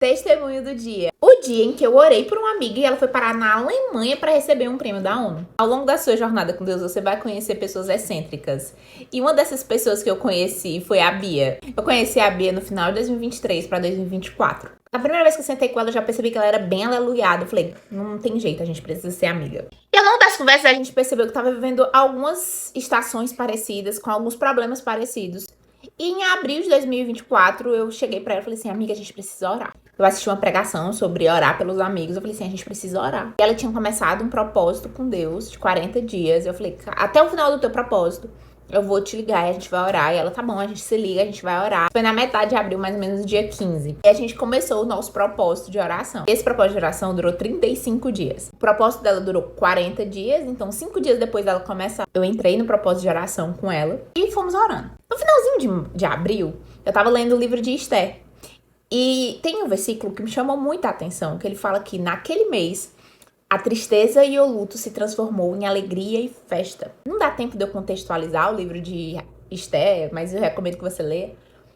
Testemunho do dia. O dia em que eu orei por uma amiga e ela foi parar na Alemanha para receber um prêmio da ONU. Ao longo da sua jornada com Deus, você vai conhecer pessoas excêntricas. E uma dessas pessoas que eu conheci foi a Bia. Eu conheci a Bia no final de 2023 para 2024. A primeira vez que eu sentei com ela, eu já percebi que ela era bem aleluiada. Eu falei, não tem jeito, a gente precisa ser amiga. E ao longo das conversas, a gente percebeu que tava vivendo algumas estações parecidas, com alguns problemas parecidos. E em abril de 2024, eu cheguei pra ela e falei assim, amiga, a gente precisa orar. Eu assisti uma pregação sobre orar pelos amigos. Eu falei assim, a gente precisa orar. E ela tinha começado um propósito com Deus de 40 dias. Eu falei, até o final do teu propósito, eu vou te ligar e a gente vai orar. E ela, tá bom, a gente se liga, a gente vai orar. Foi na metade de abril, mais ou menos no dia 15. E a gente começou o nosso propósito de oração. Esse propósito de oração durou 35 dias. O propósito dela durou 40 dias. Então, 5 dias depois dela começar, eu entrei no propósito de oração com ela. E fomos orando. No finalzinho de abril, eu tava lendo o livro de Esther. E tem um versículo que me chamou muita atenção, que ele fala que naquele mês, a tristeza e o luto se transformou em alegria e festa. Não dá tempo de eu contextualizar o livro de Esther, mas eu recomendo que você leia.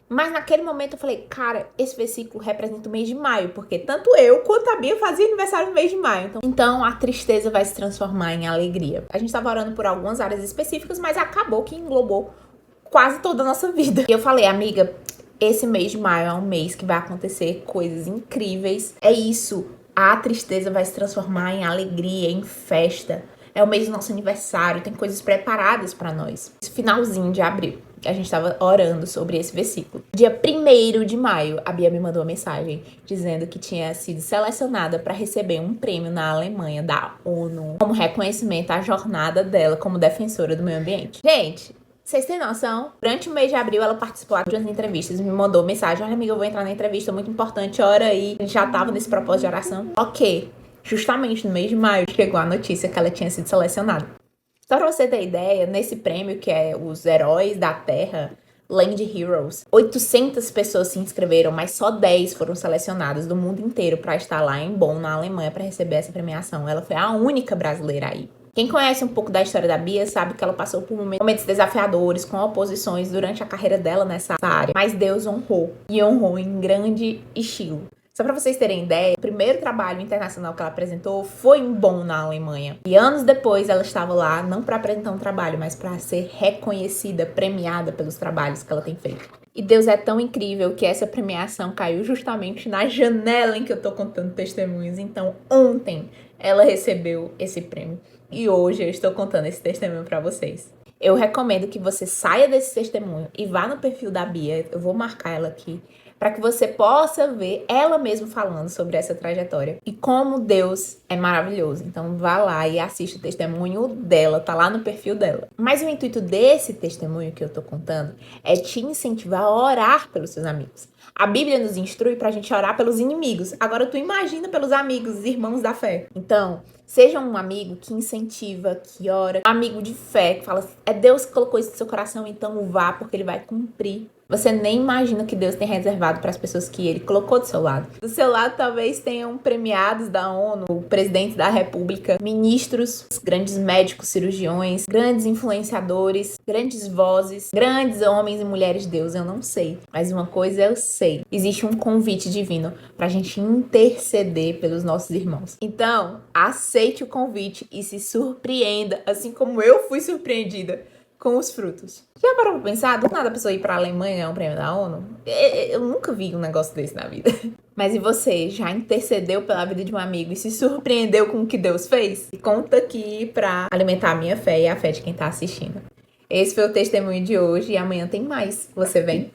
Mas naquele momento eu falei, cara, esse versículo representa o mês de maio, porque tanto eu quanto a Bia fazia aniversário no mês de maio. Então a tristeza vai se transformar em alegria. A gente estava orando por algumas áreas específicas, mas acabou que englobou quase toda a nossa vida. E eu falei, amiga, esse mês de maio é um mês que vai acontecer coisas incríveis. É isso. A tristeza vai se transformar em alegria, em festa. É o mês do nosso aniversário, tem coisas preparadas pra nós. Esse finalzinho de abril, a gente tava orando sobre esse versículo. Dia 1º de maio, a Bia me mandou uma mensagem dizendo que tinha sido selecionada para receber um prêmio na Alemanha da ONU como reconhecimento à jornada dela como defensora do meio ambiente. Gente, vocês têm noção? Durante o mês de abril, ela participou de umas entrevistas e me mandou mensagem. Olha, amiga, eu vou entrar na entrevista, muito importante, ora aí. A gente já tava nesse propósito de oração. Ok, justamente no mês de maio, chegou a notícia que ela tinha sido selecionada. Só pra você ter ideia, nesse prêmio, que é os Heróis da Terra, Land Heroes, 800 pessoas se inscreveram, mas só 10 foram selecionadas do mundo inteiro pra estar lá em Bonn, na Alemanha, pra receber essa premiação. Ela foi a única brasileira aí. Quem conhece um pouco da história da Bia sabe que ela passou por momentos desafiadores, com oposições durante a carreira dela nessa área. Mas Deus honrou, e honrou em grande estilo. Só pra vocês terem ideia, o primeiro trabalho internacional que ela apresentou foi em Bonn, na Alemanha. E anos depois ela estava lá, não pra apresentar um trabalho, mas pra ser reconhecida, premiada pelos trabalhos que ela tem feito. E Deus é tão incrível que essa premiação caiu justamente na janela em que eu tô contando testemunhos. Então, ontem ela recebeu esse prêmio. E hoje eu estou contando esse testemunho pra vocês. Eu recomendo que você saia desse testemunho e vá no perfil da Bia, eu vou marcar ela aqui, para que você possa ver ela mesma falando sobre essa trajetória e como Deus é maravilhoso. Então vá lá e assista o testemunho dela, tá lá no perfil dela. Mas o intuito desse testemunho que eu tô contando é te incentivar a orar pelos seus amigos. A Bíblia nos instrui pra gente orar pelos inimigos. Agora tu imagina pelos amigos, irmãos da fé. Então, seja um amigo que incentiva, que ora. Um amigo de fé, que fala, é Deus que colocou isso no seu coração, então vá, porque ele vai cumprir. Você nem imagina o que Deus tem reservado para as pessoas que ele colocou do seu lado. Do seu lado, talvez tenham premiados da ONU, o presidente da República, ministros, grandes médicos, cirurgiões, grandes influenciadores, grandes vozes, grandes homens e mulheres de Deus, eu não sei. Mas uma coisa eu sei, existe um convite divino para a gente interceder pelos nossos irmãos. Então, aceite o convite e se surpreenda, assim como eu fui surpreendida com os frutos. Já parou pra pensar? Do nada a pessoa ir pra Alemanha ganhar um prêmio da ONU? Eu nunca vi um negócio desse na vida. Mas e você? Já intercedeu pela vida de um amigo e se surpreendeu com o que Deus fez? E conta aqui pra alimentar a minha fé e a fé de quem tá assistindo. Esse foi o testemunho de hoje e amanhã tem mais. Você vem?